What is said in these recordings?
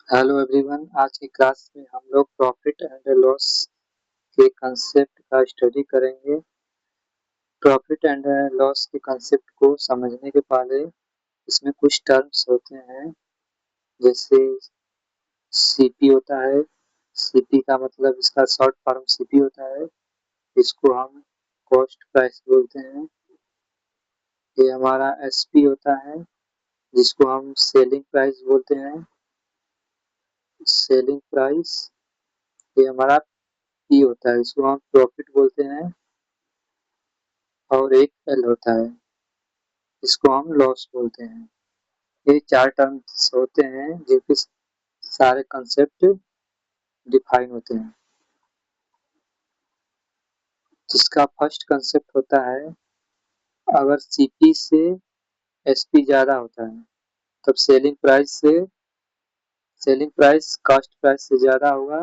Hello everyone, आज की class में हम लोग प्रॉफिट एंड लॉस के कंसेप्ट का स्टडी करेंगे। प्रॉफिट एंड लॉस के कंसेप्ट को समझने के पहले इसमें कुछ टर्म्स होते हैं, जैसे सीपी होता है। सीपी का मतलब इसका शॉर्ट फॉर्म सीपी होता है। इसको हम कॉस्ट प्राइस बोलते हैं। ये हमारा एसपी होता है, जिसको हम सेलिंग प्राइस बोलते हैं। Selling price. ये हमारा पी होता है, इसको हम प्रॉफिट बोलते हैं। और एक एल होता है, इसको हम लॉस बोलते हैं। ये चार टर्म्स होते हैं जिनके सारे कंसेप्ट डिफाइन होते हैं। जिसका फर्स्ट कंसेप्ट होता है, अगर सीपी से एसपी ज्यादा होता है तब सेलिंग प्राइस कॉस्ट प्राइस से ज्यादा होगा,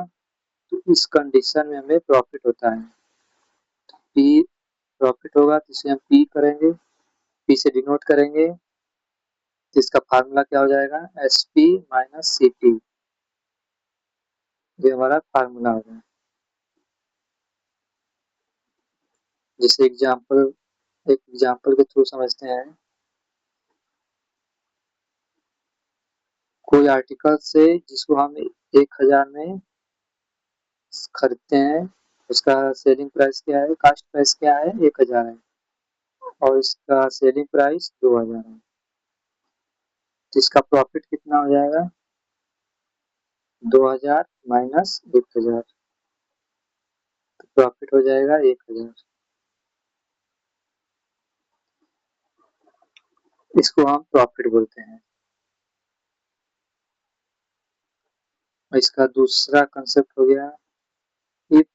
तो इस कंडीशन में हमें प्रॉफिट होता है। पी प्रॉफिट होगा तो इसे हम पी करेंगे, पी से डिनोट करेंगे। तो इसका फार्मूला क्या हो जाएगा, S P minus C P. ये हमारा फार्मूला होगा। जैसे एक एग्जाम्पल के थ्रू समझते हैं। कोई आर्टिकल से जिसको हम 1000 में खरीदते हैं, उसका सेलिंग प्राइस क्या है, कास्ट प्राइस क्या है, 1000 है, और इसका सेलिंग प्राइस 2000 है। तो इसका प्रॉफिट कितना हो जाएगा, 2000 माइनस 1000। तो प्रॉफिट हो जाएगा 1000। इसको हम प्रॉफिट बोलते हैं। और इसका दूसरा कंसेप्ट हो गया, if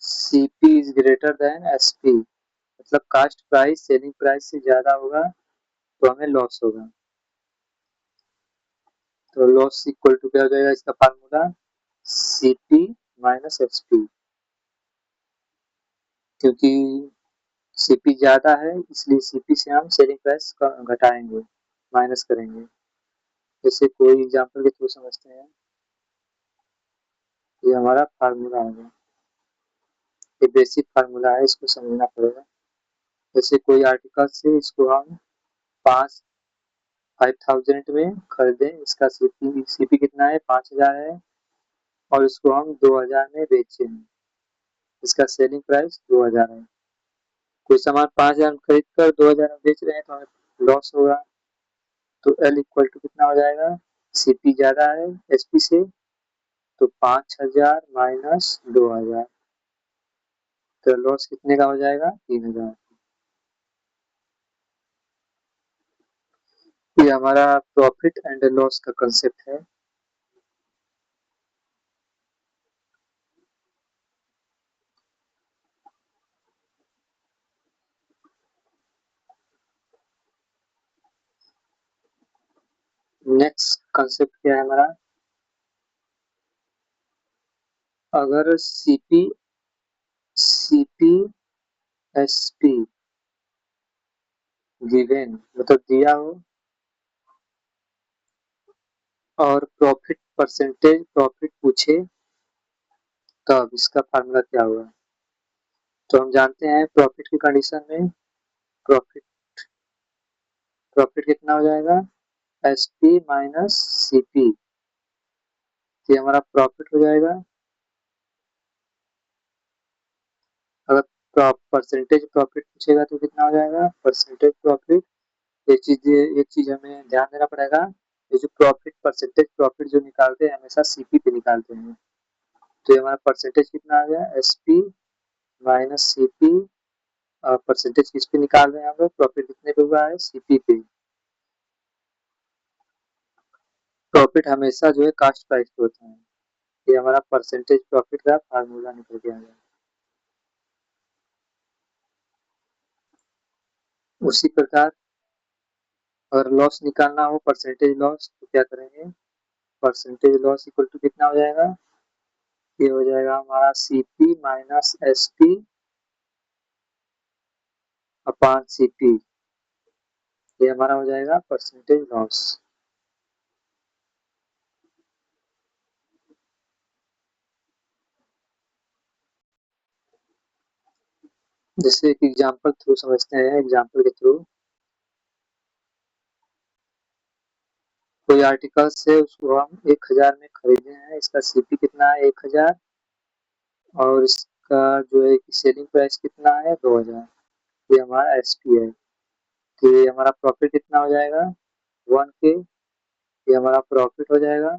CP is greater than SP, मतलब कास्ट प्राइस सेलिंग प्राइस से ज्यादा होगा तो हमें लॉस होगा। तो लॉस इक्वल टू क्या हो जाएगा, इसका फार्मूला सीपी माइनस एसपी। क्योंकि सीपी ज्यादा है इसलिए सीपी से हम सेलिंग प्राइस घटाएंगे, माइनस करेंगे। जैसे कोई एग्जांपल के थ्रू समझते हैं। ये हमारा फार्मूला होगा, ये बेसिक फार्मूला है, इसको समझना पड़ेगा। जैसे कोई आर्टिकल से इसको हम 5000 में खरीदें, इसका सीपी कितना है, 5000 है, और इसको हम 2000 में बेचे हैं, इसका सेलिंग प्राइस 2000 है। कोई सामान 5000 में खरीद कर 2000 में बेच रहे हैं तो हमें लॉस होगा। तो एल इक्वल टू कितना हो जाएगा, सीपी ज्यादा है एसपी से, तो 5000 माइनस 2000, तो लॉस कितने का हो जाएगा, 3000। ये हमारा प्रॉफिट एंड लॉस का कंसेप्ट है। नेक्स्ट कंसेप्ट क्या है हमारा, अगर सीपी सीपी एसपी गिवन मतलब दिया हो, और प्रॉफिट पूछे, तब इसका फार्मूला क्या होगा। तो हम जानते हैं प्रॉफिट की कंडीशन में प्रॉफिट प्रॉफिट कितना हो जाएगा, S P minus C P. ये हमारा प्रॉफिट हो जाएगा। अगर परसेंटेज प्रॉफिट पूछेगा तो कितना हो जाएगा, परसेंटेज प्रॉफिट। एक चीज हमें ध्यान देना पड़ेगा, ये जो परसेंटेज प्रॉफिट जो निकालते हैं हमेशा सीपी पे निकालते हैं। तो ये हमारा परसेंटेज कितना आ गया, S P minus C P. Percentage किस पे निकाल रहे हैं हम लोग, प्रॉफिट कितने पे हुआ है, सीपी पे। प्रॉफिट हमेशा जो है कास्ट प्राइस पे होता है। ये हमारा परसेंटेज प्रॉफिट का फार्मूला निकल के आ गया। उसी प्रकार अगर लॉस निकालना हो, परसेंटेज लॉस, तो क्या करेंगे, परसेंटेज लॉस इक्वल टू कितना हो जाएगा, ये हो जाएगा हमारा CP minus SP upon CP. ये हमारा हो जाएगा परसेंटेज लॉस। जैसे एक एग्जांपल थ्रू समझते हैं, एग्जांपल के थ्रू कोई आर्टिकल्स है उसको हम 1000 में खरीदे हैं, इसका सीपी कितना है 1000 और इसका जो है कि सेलिंग प्राइस कितना है 2000, ये हमारा एसपी है। तो ये हमारा प्रॉफिट कितना हो जाएगा 1K, ये हमारा प्रॉफिट हो जाएगा।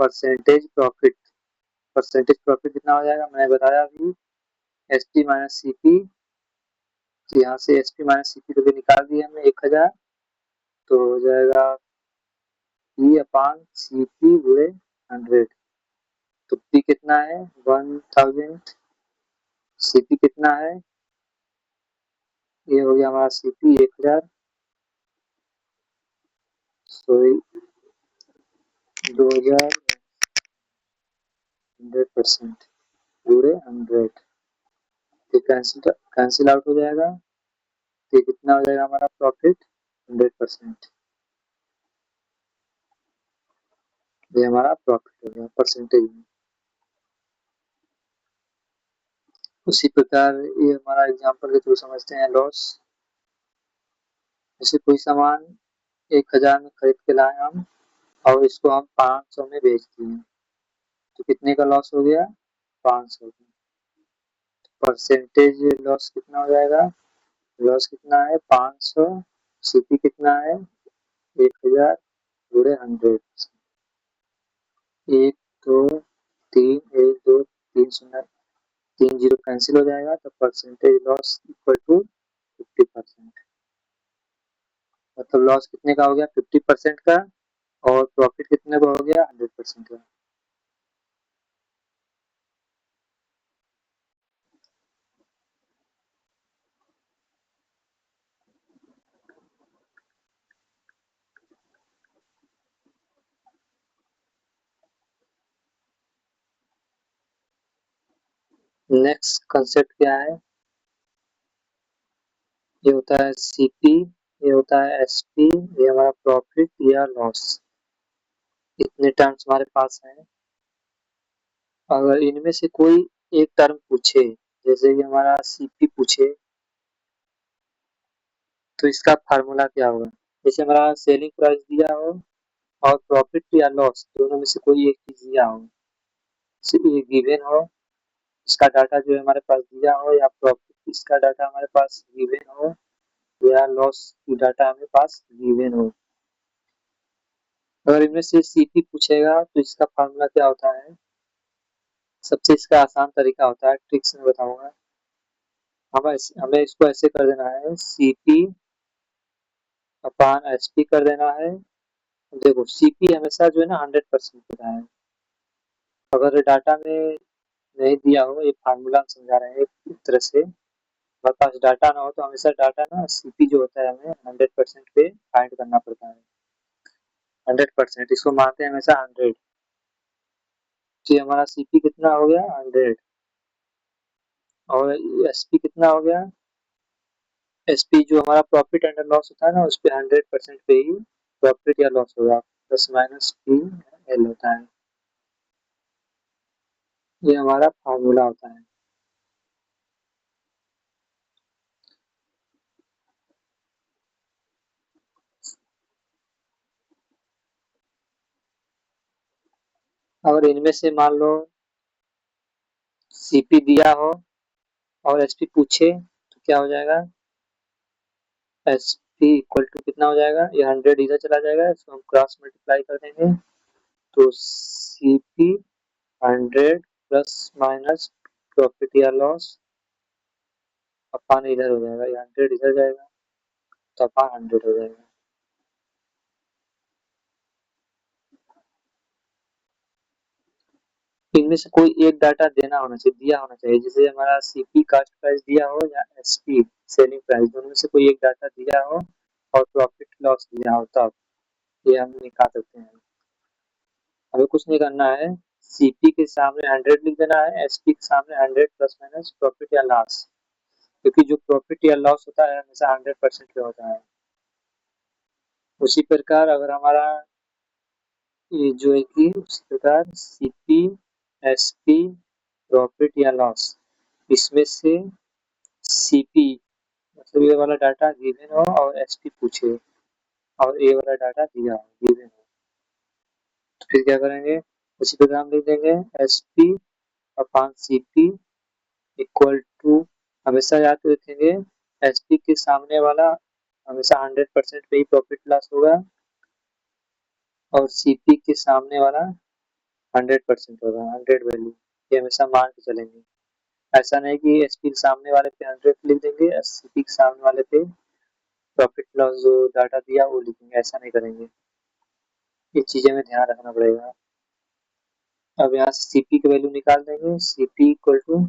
परसेंटेज प्रॉफिट, परसेंटेज प्रॉफिट कितना हो जाएगा मैंने बताया अभी, S P minus C P. तो यहाँ से S P minus C P तो भी निकाल दिया हमने 1000, तो हो जाएगा पी अपान सी पी गुणे 100। तो पी कितना है 1000, सी पी कितना है, ये हो गया हमारा सी पी 1000, सॉरी 2000 100% गुणे 100, तो कैंसिल आउट हो जाएगा। तो कितना हो जाएगा हमारा प्रॉफिट 100%, ये हमारा प्रॉफिट हो गया परसेंटेज में। उसी प्रकार ये हमारा एग्जांपल के थ्रू समझते हैं लॉस। जैसे कोई सामान 1000 में खरीद के लाए हम और इसको हम 500 में बेच दिए, तो कितने का लॉस हो गया 500 का। परसेंटेज लॉस कितना हो जाएगा, लॉस कितना है 500, सीपी कितना है 1000 गुणे 100। एक दो तीन, एक दो तीन शून्य, 3 जीरो कैंसिल हो जाएगा, तो परसेंटेज लॉस इक्वल टू 50%। मतलब लॉस कितने का हो गया 50% का और प्रॉफिट कितने का हो गया 100% का। नेक्स्ट कंसेप्ट क्या है, ये होता है सीपी, ये होता है एसपी, ये हमारा प्रॉफिट या लॉस। इतने टर्म्स हमारे पास हैं। अगर इनमें से कोई एक टर्म पूछे, जैसे कि हमारा सीपी पूछे, तो इसका फार्मूला क्या होगा। जैसे हमारा सेलिंग प्राइस दिया हो और प्रॉफिट या लॉस दोनों में से कोई एक चीज दिया हो, ये गिवन हो, इसका डाटा जो है हमारे पास दिया हो, या प्रॉफिट इसका डाटा हमारे पास गिवन हो, या लॉस की डाटा हमारे पास गिवन हो। अगर इनमें से सीपी पूछेगा तो इसका फार्मूला क्या होता है। सबसे इसका आसान तरीका होता है, ट्रिक्स में बताऊंगा। हमें इसको ऐसे कर देना है, सीपी अपान एचपी कर देना है। देखो सीपी हमेशा जो है ना 100% होता है। अगर डाटा में नहीं दिया हो, ये फार्मूला हम समझा रहे हैं एक तरह से, हमारे पास डाटा ना हो तो हमेशा डाटा ना सीपी जो होता है हमें 100% पे फाइंड करना पड़ता है। 100% इसको मानते हैं हमेशा 100। तो ये हमारा सीपी कितना हो गया 100 और एसपी कितना हो गया, एसपी जो हमारा प्रॉफिट एंड लॉस होता है ना उस पे 100% पे ही प्रॉफिट या लॉस होगा, प्लस माइनस पी एल होता है। ये हमारा फार्मूला होता है। अगर इनमें से मान लो सीपी दिया हो और एसपी पूछे तो क्या हो जाएगा, एस पी इक्वल टू कितना हो जाएगा, ये 100 इधर चला जाएगा, इसको हम क्रॉस मल्टीप्लाई कर देंगे, तो C P 100 plus minus profit या लॉस अपान इधर हो जाएगा, ये 100 इधर जाएगा तो अपान 100 हो जाएगा। इनमें से कोई एक डाटा देना होना चाहिए, दिया होना चाहिए। जैसे हमारा सीपी कास्ट प्राइस दिया हो या एसपी सेलिंग प्राइस, दोनों में से कोई एक डाटा दिया हो और प्रॉफिट लॉस दिया हो, तब ये हम निकाल सकते हैं। हमें कुछ नहीं करना है, सीपी के सामने 100 लिख देना है, एसपी के सामने 100 प्लस माइनस प्रॉफिट या लॉस, क्योंकि जो प्रॉफिट या लॉस होता है हमेशा 100% पे होता है। उसी प्रकार अगर हमारा ये जो है कि उसी प्रकार सीपी एसपी प्रॉफिट या लॉस, इसमें से सीपी मतलब ये वाला डाटा गिवन हो और एसपी पूछे और ये वाला डाटा दिया हो गिवन हो, तो फिर क्या करेंगे, उसी प्रोग्राम लिख देंगे SP upon CP equal to, हमेशा याद रखेंगे एसपी के सामने वाला हमेशा 100% पे ही प्रॉफिट लॉस होगा और सीपी के सामने वाला 100% होगा, 100 वैल्यू, ये हमेशा मान के चलेंगे। ऐसा नहीं कि एसपी के सामने वाले पे 100 लिख देंगे, सीपी के सामने वाले पे प्रॉफिट लॉस जो डाटा दिया वो लिखेंगे, ऐसा नहीं करेंगे। ये चीजें में ध्यान रखना पड़ेगा। अब यहाँ से सीपी की वैल्यू निकाल देंगे, सीपी इक्वल टू,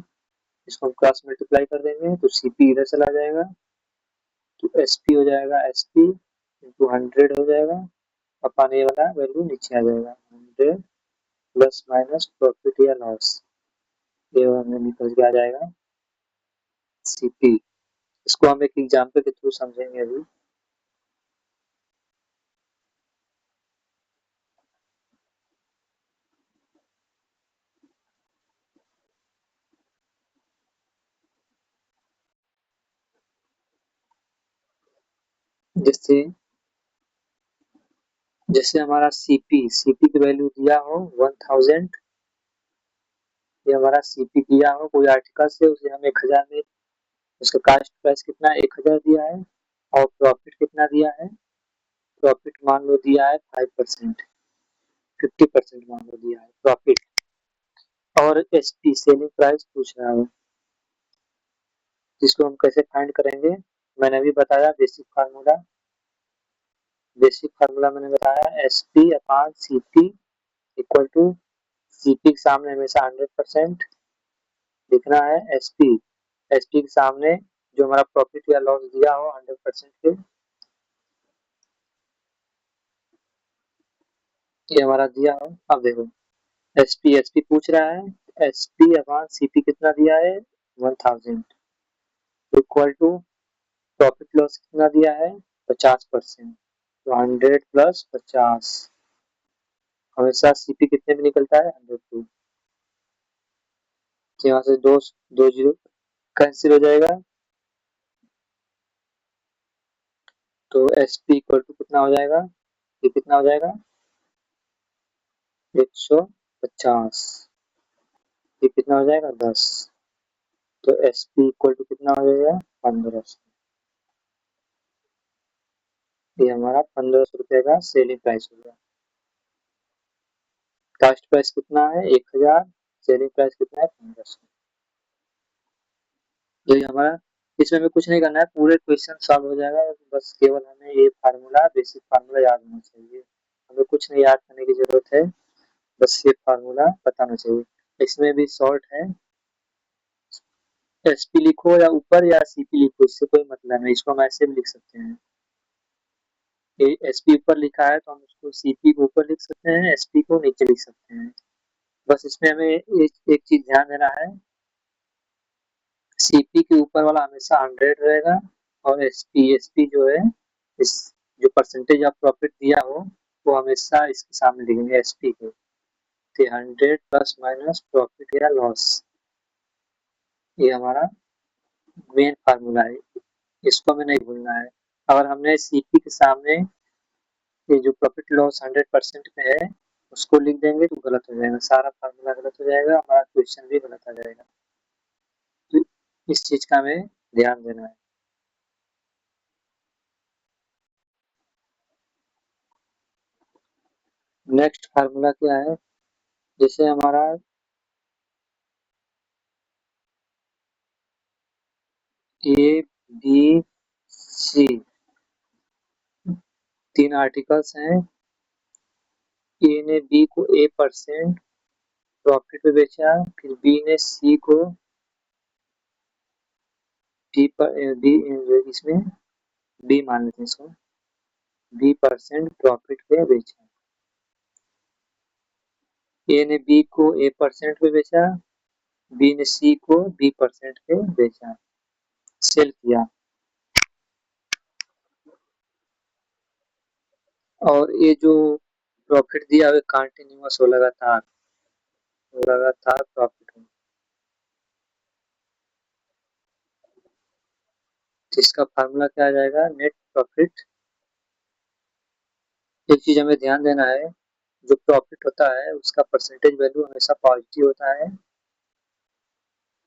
इसको हम क्रॉस मल्टीप्लाई कर देंगे तो सीपी इधर चला जाएगा तो एसपी हो जाएगा, एसपी इंटू 100 हो जाएगा, अपन ये वाला वैल्यू नीचे आ जाएगा 100 प्लस माइनस प्रॉफिट या लॉस, ये हमें निकल के आ जाएगा सीपी। इसको हम एक एग्जाम्पल के थ्रू समझेंगे अभी। जैसे जैसे हमारा सीपी की वैल्यू दिया हो 1000, ये हमारा सीपी दिया हो कोई आर्टिकल से, उसे हम 1000 में, उसका कास्ट प्राइस कितना 1000 दिया है और प्रॉफिट कितना दिया है, प्रॉफिट मान लो दिया है 5%, 50% मान लो दिया है प्रॉफिट, और एसपी सेलिंग प्राइस पूछ रहा है, जिसको हम कैसे फाइंड करेंगे, मैंने अभी बताया बेसिक फार्मूला मैंने बताया SP upon CP equal to, CP के सामने हमेशा 100% लिखना है, एसपी के सामने जो हमारा प्रॉफिट या लॉस दिया हो 100% के, ये हमारा दिया हो। अब देखो एसपी पूछ रहा है, एसपी अपॉन सीपी कितना दिया है 1000 इक्वल टू प्रॉफिट लॉस कितना दिया है 50%, तो 100 प्लस 50, हमेशा सीपी कितने में निकलता है 100 पे, तो यहाँ से दो जीरो कैंसिल हो जाएगा, तो एसपी इक्वल टू कितना हो जाएगा, ये कितना हो जाएगा 150, ये कितना हो जाएगा 10, तो एसपी इक्वल टू कितना हो जाएगा 1500, ये हमारा 1500 रुपये का सेलिंग प्राइस हो गया। कास्ट प्राइस कितना है 1000, सेलिंग प्राइस कितना है 1500, यही हमारा, इसमें हमें कुछ नहीं करना है, पूरे क्वेश्चन सॉल्व हो जाएगा, बस केवल हमें ये फार्मूला बेसिक फार्मूला याद होना चाहिए, हमें कुछ नहीं याद करने की जरूरत है, बस ये फार्मूला बताना चाहिए। इसमें भी शॉर्ट है, एसपी लिखो या ऊपर या सीपी लिखो, इससे कोई मतलब नहीं, इसको हम ऐसे भी लिख सकते हैं, एसपी ऊपर लिखा है तो हम उसको सीपी को ऊपर लिख सकते हैं, एसपी को नीचे लिख सकते हैं। बस इसमें हमें एक चीज ध्यान देना है, सीपी के ऊपर वाला हमेशा 100 रहेगा और एसपी जो है, इस जो परसेंटेज ऑफ प्रॉफिट दिया हो वो हमेशा इसके सामने लिखेंगे एसपी के, तो 100 प्लस माइनस प्रॉफिट या लॉस, ये हमारा मेन फार्मूला है, इसको हमें नहीं भूलना है। अगर हमने सीपी के सामने ये जो प्रॉफिट लॉस 100% में है उसको लिख देंगे तो गलत हो जाएगा, सारा फार्मूला गलत हो जाएगा, हमारा क्वेश्चन भी गलत आ जाएगा, तो इस चीज का हमें ध्यान देना है। नेक्स्ट फार्मूला क्या है, जैसे हमारा ए बी सी तीन आर्टिकल्स हैं, ए ने बी को A% प्रॉफिट पे बेचा, फिर बी ने सी को बी पर बी इसमें बी मान लेते हैं इसको, B% प्रॉफिट पे बेचा, ए ने बी को A% पे बेचा, बी ने सी को B% पे बेचा, सेल किया, और ये जो प्रॉफिट दिया हुआ कंटिन्यूअस हो लगातार प्रॉफिट हो, तो इसका फार्मूला क्या आ जाएगा, नेट प्रॉफिट। एक चीज हमें ध्यान देना है, जो प्रॉफिट होता है उसका परसेंटेज वैल्यू हमेशा पॉजिटिव होता है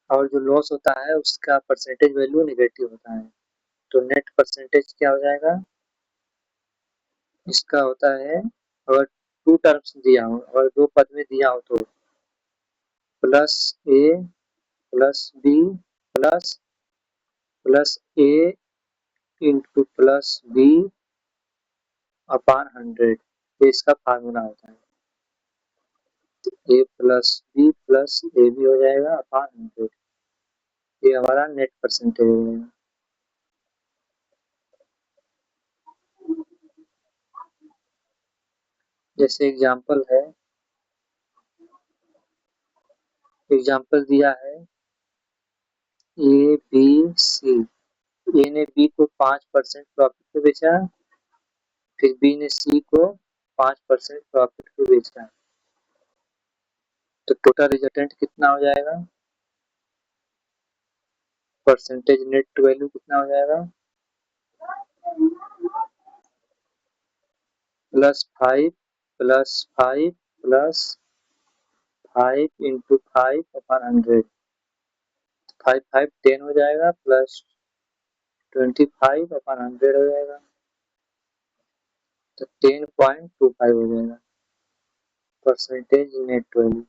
और जो लॉस होता है उसका परसेंटेज वैल्यू नेगेटिव होता है। तो नेट परसेंटेज क्या हो जाएगा, इसका होता है, अगर टू टर्म्स दिया हो, अगर दो पद में दिया हो तो plus A plus B plus plus A into plus B upon 100, ये इसका फार्मूला होता है। A plus B plus A B हो जाएगा अपॉन 100, ये हमारा नेट परसेंटेज हो जाएगा। जैसे एग्जांपल है, एग्जांपल दिया है ए बी सी। ए ने बी को 5% प्रॉफिट पे बेचा, फिर बी ने सी को 5% प्रॉफिट पे बेचा, तो टोटल रिजल्टेंट कितना हो जाएगा, परसेंटेज नेट वैल्यू कितना हो जाएगा, +5 +5 +5 इंटू 5 अपॉन 100, 5 5 10 हो जाएगा, प्लस 25 अपॉन 100 हो जाएगा, तो 10.25 हो जाएगा परसेंटेज नेट वैल्यू।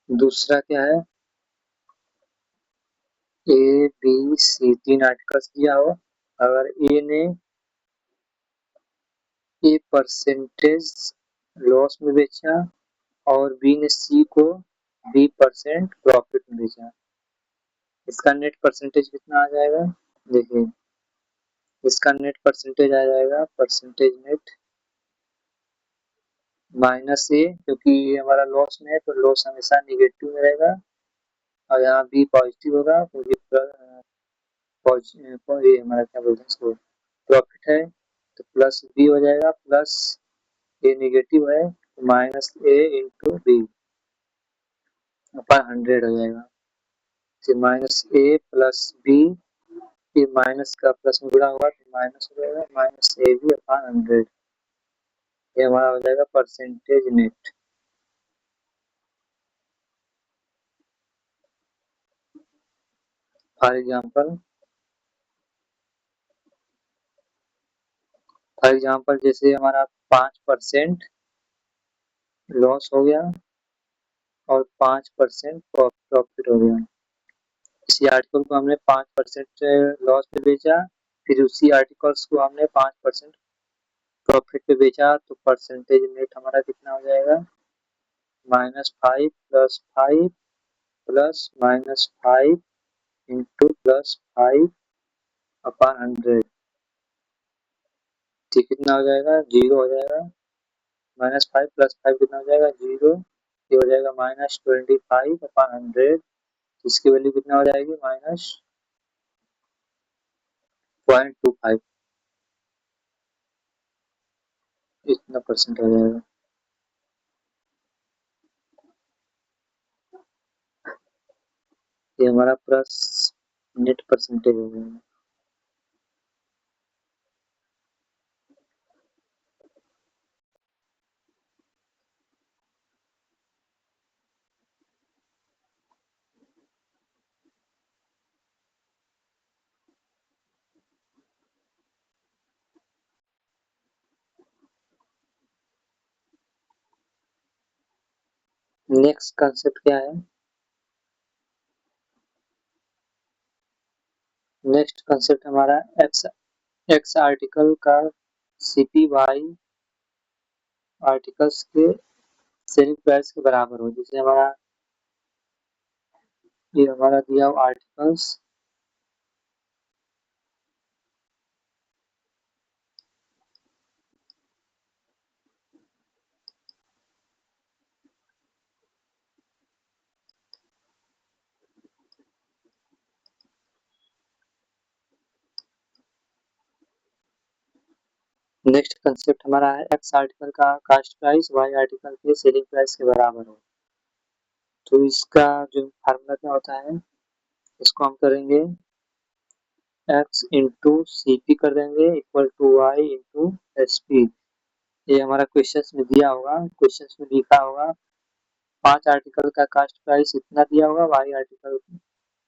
दूसरा क्या है, ए बी सी 3 आर्टिकल्स दिया हो, अगर ए ने ए परसेंटेज लॉस में बेचा और बी ने सी को B% प्रॉफिट में बेचा, इसका नेट परसेंटेज कितना आ जाएगा, देखिए इसका नेट परसेंटेज आ जाएगा, परसेंटेज नेट माइनस ए, क्योंकि ये हमारा लॉस में है तो लॉस हमेशा निगेटिव में रहेगा, और यहाँ बी पॉजिटिव होगा क्योंकि ये हमारा क्या बोलते हैं इसको, प्रॉफिट है, तो प्लस बी हो जाएगा, प्लस ए निगेटिव है तो माइनस ए इंटू बी अपॉन 100 हो जाएगा, फिर माइनस ए प्लस बी, फिर माइनस का प्लस में गुणा होगा तो माइनस हो जाएगा, माइनस ए बी अपॉन 100, ये हमारा हो जाएगा परसेंटेज नेट। फॉर एग्जाम्पल जैसे हमारा 5% लॉस हो गया और 5% प्रॉफिट हो गया, इसी आर्टिकल को हमने 5% लॉस पे बेचा, फिर उसी आर्टिकल्स को हमने 5% प्रॉफिट पे बेचा, तो परसेंटेज नेट हमारा कितना हो जाएगा, -5 +5 प्लस -5 इंटू +5 अपॉन 100, ठीक कितना हो जाएगा, 0 हो जाएगा, -5 +5 कितना हो जाएगा, 0, ये हो जाएगा -25 अपॉन 100, इसकी वैल्यू कितना हो जाएगी, -0.25, इतना परसेंट हो जाएगा। ये हमारा पूरा नेट परसेंटेज हो जाएगा। नेक्स्ट कंसेप्ट क्या है, नेक्स्ट कंसेप्ट हमारा एक्स आर्टिकल का CP/Y आर्टिकल्स के सेलिंग प्राइस के बराबर हो, जैसे हमारा ये हमारा दिया हुआ आर्टिकल्स नेक्स्ट कंसेप्ट हमारा है एक्स आर्टिकल का कास्ट प्राइस वाई आर्टिकल के सेलिंग प्राइस के बराबर हो। तो इसका जो फार्मूला क्या होता है, इसको हम करेंगे x इंटू सी पी कर देंगे equal to Y into S P. ये हमारा क्वेश्चन में दिया होगा, क्वेश्चन में लिखा होगा 5 आर्टिकल का कास्ट प्राइस इतना दिया होगा, वाई आर्टिकल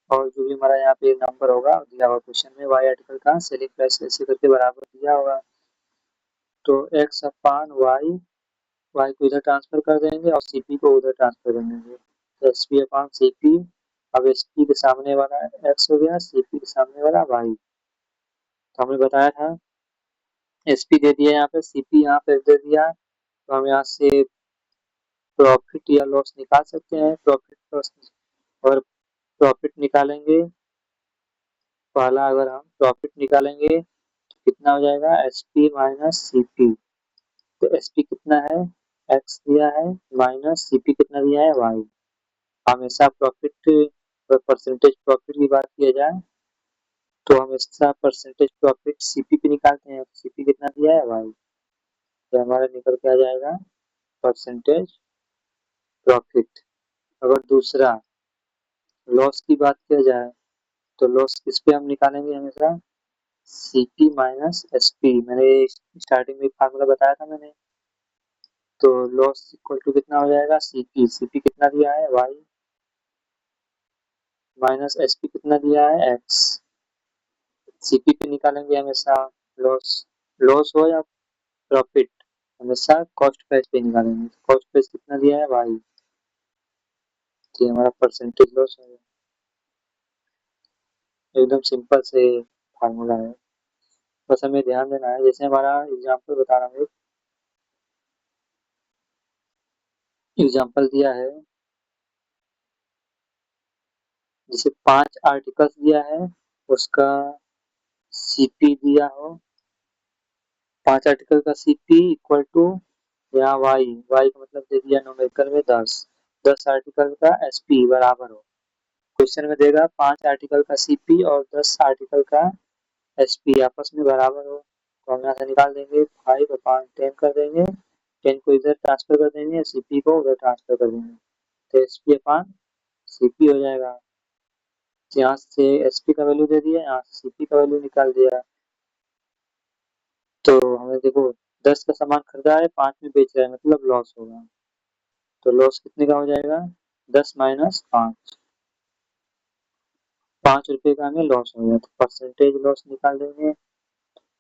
और जो भी हमारा यहाँ पे नंबर होगा दिया होगा क्वेश्चन में, वाई आर्टिकल का सेलिंग प्राइस ऐसे करके बराबर दिया होगा। तो x अपान वाई, वाई को इधर ट्रांसफर कर देंगे और सी पी को उधर ट्रांसफर कर देंगे, तो S P upon C P. अब एस पी के सामने वाला x हो गया, सी पी के सामने वाला y। तो हमने बताया था एस पी दे दिया यहाँ पे, सी पी यहाँ पे दे दिया, तो हम यहाँ से प्रॉफिट या लॉस निकाल सकते हैं। प्रॉफिट लॉस और प्रॉफिट निकालेंगे, पहला अगर हम प्रॉफिट निकालेंगे तो कितना हो जाएगा, S P minus C P. तो एस पी कितना है, एक्स दिया है, माइनस सी पी कितना दिया है, वाई। हमेशा प्रॉफिट परसेंटेज प्रॉफिट की बात किया जाए तो हमेशा परसेंटेज प्रॉफिट सीपी पे निकालते हैं। सीपी कितना दिया है, वाई। तो हमारा निकल के आ जाएगा परसेंटेज प्रॉफिट। अगर दूसरा लॉस की बात किया जाए तो लॉस किस पे हम निकालेंगे, हमेशा सीपी माइनस एसपी। मैंने स्टार्टिंग में फार्मूला बताया था मैंने। तो लॉस इक्वल टू कितना हो जाएगा, सीपी। सीपी कितना दिया है, वाई, माइनस एसपी कितना दिया है, एक्स। सीपी पे निकालेंगे हमेशा लॉस, लॉस हो या प्रॉफिट, हमेशा कॉस्ट प्राइस पे निकालेंगे। कॉस्ट प्राइस कितना दिया है, वाई। तो हमारा परसेंटेज लॉस है। एकदम सिंपल से फार्मूला है, बस हमें ध्यान देना है। जैसे हमारा एग्जांपल बता रहा हूँ, एग्जांपल दिया है, जैसे 5 आर्टिकल्स दिया है, उसका सीपी दिया हो, 5 आर्टिकल का सीपी इक्वल टू यहाँ वाई, वाई का मतलब दे दिया न्यूमेरिकल में 10, 10 आर्टिकल का एसपी बराबर हो। क्वेश्चन में देगा 5 आर्टिकल का सीपी और 10 आर्टिकल का एसपी आपस में बराबर हो। तो हम यहाँ से निकाल देंगे 5 अपॉन 10 कर देंगे, 10 को इधर ट्रांसफर कर देंगे, सीपी को उधर ट्रांसफर कर देंगे, तो एसपी अपॉन सीपी हो जाएगा। यहाँ से एसपी का वैल्यू दे दिया, यहाँ से सीपी का वैल्यू निकाल दिया। तो हमें देखो 10 का सामान खरीदा है, 5 में बेच रहा है, मतलब लॉस होगा। तो लॉस कितने का हो जाएगा, 10 माइनस 5, 5 रुपए का हमें लॉस हो गया। तो परसेंटेज लॉस निकाल देंगे,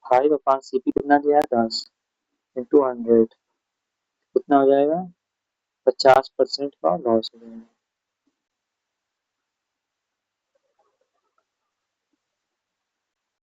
5 अपॉन सीपी कितना दिया है, 10 इंटू 100, कितना हो जाएगा, 50% का लॉस हो जाएगा।